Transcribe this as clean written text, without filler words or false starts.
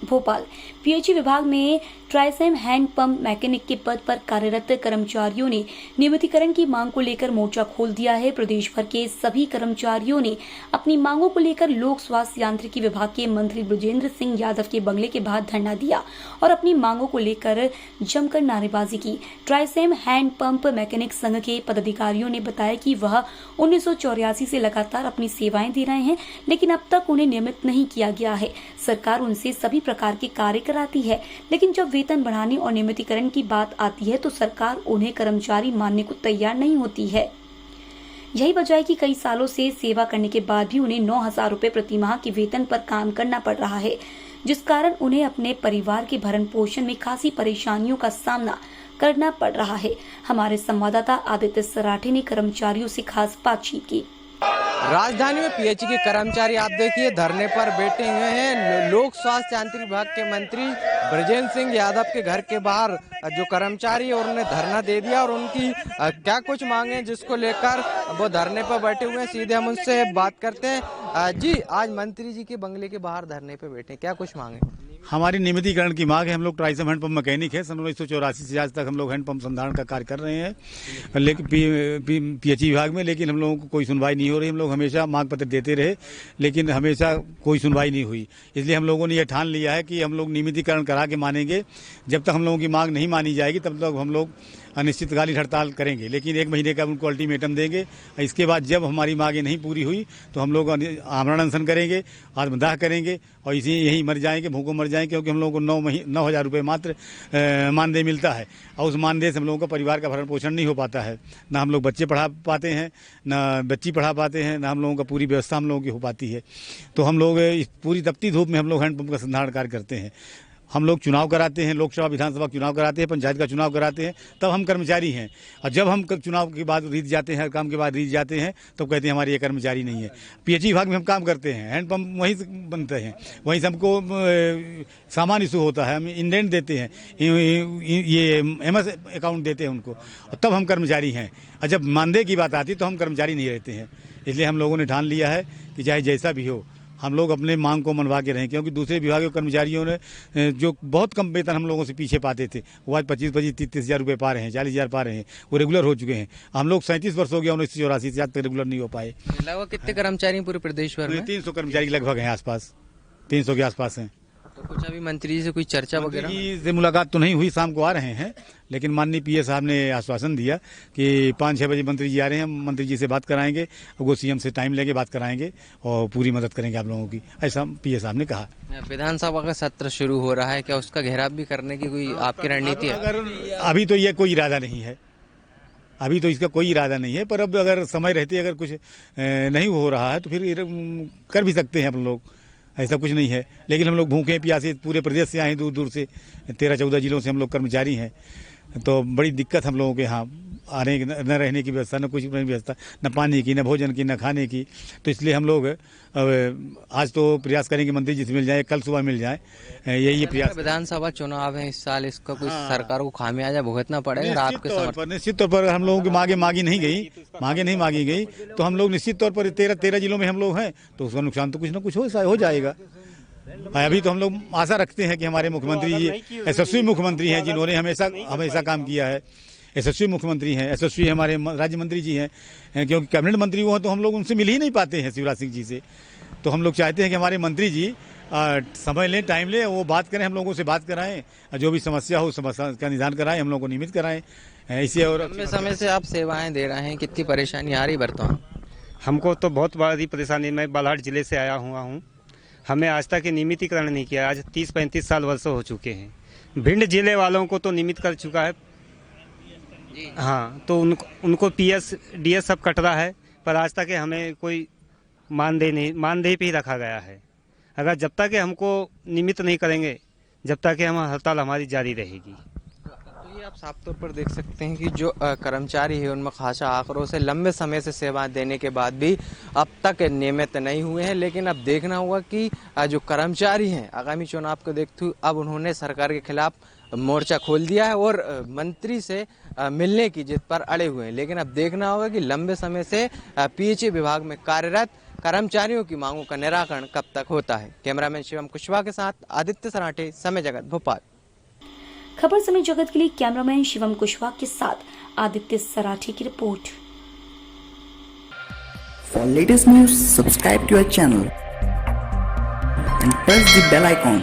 Bhopal. PHE विभाग में ट्राइसेम hand pump mechanic के पद पर कार्यरत कर्मचारियों ने नियमितीकरण की मांग को लेकर मोर्चा खोल दिया है। प्रदेश भर के सभी कर्मचारियों ने अपनी मांगों को लेकर लोक स्वास्थ्य यांत्रिकी विभाग के मंत्री बृजेंद्र सिंह यादव के बंगले के बाहर धरना दिया और अपनी मांगों को लेकर जमकर नारेबाजी की। ट्राइसेम हैंड पंप मैकेनिक संघ के पदाधिकारियों ने बताया कि वह 1984 से लगातार अपनी सेवाएं दे रहे हैं, लेकिन अब तक उन्हें नियमित नहीं किया गया है। सरकार उनसे सभी प्रकार के कार्य कराती है, लेकिन जब वेतन बढ़ाने और नियमितीकरण की बात आती है तो सरकार उन्हें कर्मचारी मानने को तैयार नहीं होती है। यही वजह है कि कई सालों से सेवा करने के बाद भी उन्हें 9,000 रुपए प्रति माह के वेतन पर काम करना पड़ रहा है, जिस कारण उन्हें अपने परिवार के भरण पोषण में खासी परेशानियों का सामना करना पड़ रहा है। हमारे संवाददाता आदित्य सराठे ने कर्मचारियों से खास बातचीत की। राजधानी में पीएचई के कर्मचारी आप देखिए धरने पर बैठे हुए हैं। लोक स्वास्थ्य यांत्रिक विभाग के मंत्री बृजेंद्र सिंह यादव के घर के बाहर जो कर्मचारी और उन्हें धरना दे दिया और उनकी क्या कुछ मांगे जिसको लेकर वो धरने पर बैठे हुए हैं। सीधे हम उनसे बात करते हैं। जी, आज मंत्री जी के बंगले के बाहर धरने पर बैठे, क्या कुछ मांगे? हमारी नियमितीकरण की मांग है। हम लोग ट्राइसेम हैंड पंप मैकेनिक है। सन 1984 से आज तक हम लोग हैंड पंप संधारण का कार्य कर रहे हैं, लेकिन पीएचई विभाग में, लेकिन हम लोगों को कोई सुनवाई नहीं हो रही। हम लोग हमेशा मांग पत्र देते रहे, लेकिन हमेशा कोई सुनवाई नहीं हुई। इसलिए हम लोगों ने यह ठान लिया है कि हम लोग नियमितीकरण करा के मानेंगे। जब तक हम लोगों की मांग नहीं मानी जाएगी तब तक हम लोग अनिश्चितकालीन हड़ताल करेंगे, लेकिन 1 महीने का उनको अल्टीमेटम देंगे। इसके बाद जब हमारी मांगें नहीं पूरी हुई तो हम लोग आमरण अनशन करेंगे, आत्मदाह करेंगे और इसी यहीं मर जाएंगे, भूखों मर जाएंगे, क्योंकि हम लोगों को 9,000 रुपये मात्र मानदेय मिलता है और उस मानदेय से हम लोगों का परिवार का भरण पोषण नहीं हो पाता है। ना हम लोग बच्चे पढ़ा पाते हैं, ना बच्ची पढ़ा पाते हैं, ना हम लोगों का पूरी व्यवस्था हम लोगों की हो पाती है। तो हम लोग इस पूरी तपती धूप में हम लोग हैंडपंप का संधारण कार्य करते हैं। हम लोग चुनाव कराते हैं, लोकसभा विधानसभा चुनाव कराते हैं, पंचायत का चुनाव कराते हैं, तब हम कर्मचारी हैं। और जब हम चुनाव के बाद रीत जाते हैं, हर काम के बाद रीत जाते हैं, तो कहते हैं हमारे ये कर्मचारी नहीं है। पीएचई विभाग में हम काम करते हैं, हैंडपंप वहीं से बनते हैं, वहीं से हमको सामान इशू होता है, हम इंडेंट देते हैं, ये एमएस अकाउंट देते हैं उनको, और तब हम कर्मचारी हैं। और जब मानदेय की बात आती है तो हम कर्मचारी नहीं रहते हैं। इसलिए हम लोगों ने ठान लिया है कि चाहे जैसा भी हो हम लोग अपने मांग को मनवा के रहें, क्योंकि दूसरे विभाग के कर्मचारियों ने जो बहुत कम वेतन हम लोगों से पीछे पाते थे, वो आज 25-30 हज़ार रुपये पा रहे हैं, 40 हज़ार पा रहे हैं, वो रेगुलर हो चुके हैं। हम लोग 37 वर्ष हो गया 1984 से आज तक रेगुलर नहीं हो पाए। लगभग कितने कर्मचारी पूरे प्रदेश भर में? 300 कर्मचारी लगभग हैं, आसपास 300 के आसपास हैं। तो कुछ अभी मंत्री जी से कोई चर्चा वगैरह से मुलाकात तो नहीं हुई, शाम को आ रहे हैं, लेकिन माननीय पीए साहब ने आश्वासन दिया कि 5-6 बजे मंत्री जी आ रहे हैं, हम मंत्री जी से बात कराएंगे, वो सीएम से टाइम लेके बात कराएंगे और पूरी मदद करेंगे आप लोगों की, ऐसा पीए साहब ने कहा। विधानसभा का सत्र शुरू हो रहा है, क्या उसका घेराव भी करने की कोई आपकी रणनीति है? अगर अभी तो ये कोई इरादा नहीं है, अभी तो इसका कोई इरादा नहीं है, पर अब अगर समय रहते अगर कुछ नहीं हो रहा है तो फिर कर भी सकते हैं हम लोग, ऐसा कुछ नहीं है। लेकिन हम लोग भूखे प्यासे पूरे प्रदेश से आए, दूर दूर से 13-14 जिलों से हम लोग कर्मचारी हैं, तो बड़ी दिक्कत हम लोगों के यहाँ आने की, न रहने की व्यवस्था, न कुछ व्यवस्था, न पानी की, न भोजन की, न खाने की। तो इसलिए हम लोग आज तो प्रयास करेंगे मंत्री जी से मिल जाए, कल सुबह मिल जाए, यही प्रयास। विधानसभा चुनाव है इस साल, इसका कुछ सरकार को खामियाजा भुगतना पड़ेगा आपके समर्थन? निश्चित तौर पर हम लोगों की मांगे मांगी नहीं गई, तो हम लोग निश्चित तौर पर 13 जिलों में हम लोग हैं, तो उसका नुकसान तो कुछ न कुछ हो जाएगा। अभी तो हम लोग आशा रखते हैं कि हमारे मुख्यमंत्री जी यशस्वी मुख्यमंत्री हैं, जिन्होंने हमेशा काम किया है, यशस्वी मुख्यमंत्री हैं, यशस्वी हमारे राज्य मंत्री जी हैं, क्योंकि कैबिनेट मंत्री वो हैं तो हम लोग उनसे मिल ही नहीं पाते हैं, शिवराज सिंह जी से। तो हम लोग चाहते हैं कि हमारे मंत्री जी समय लें, टाइम लें, वो बात करें, हम लोगों से बात कराएं, जो भी समस्या हो समस्या का निदान कराएं, हम लोग को नियमित कराएं। इसे और समय से आप सेवाएं दे रहे हैं, कितनी परेशानी आ रही बर्तमान? हमको तो बहुत बड़ी परेशानी, मैं बालाघाट जिले से आया हुआ हूँ, हमें आज तक नियमितीकरण नहीं किया। आज 30-35 साल वर्षों हो चुके हैं। भिंड जिले वालों को तो नियमित कर चुका है, हाँ, तो उनको पीएस डीएस सब कट रहा है, पर आज तक हमें कोई मानदेय पे ही रखा गया है। अगर जब तक हमको नियमित नहीं करेंगे, जब तक हम हड़ताल हमारी जारी रहेगी। तो ये आप साफ तौर पर देख सकते हैं कि जो कर्मचारी है उनमें खासा आक्रोश है। लंबे समय से सेवाएं देने के बाद भी अब तक नियमित नहीं हुए हैं, लेकिन अब देखना होगा कि जो कर्मचारी हैं आगामी चुनाव को देखते हुए अब उन्होंने सरकार के खिलाफ मोर्चा खोल दिया है और मंत्री से मिलने की जिद पर अड़े हुए हैं। लेकिन अब देखना होगा कि लंबे समय से पीएचई विभाग में कार्यरत कर्मचारियों की मांगों का निराकरण कब तक होता है। कैमरामैन शिवम कुशवाहा के साथ आदित्य सराठे, समय जगत, भोपाल। खबर समय जगत के लिए कैमरामैन शिवम कुशवाहा के साथ आदित्य सराठी की report. For latest news, subscribe to our channel and press the bell icon.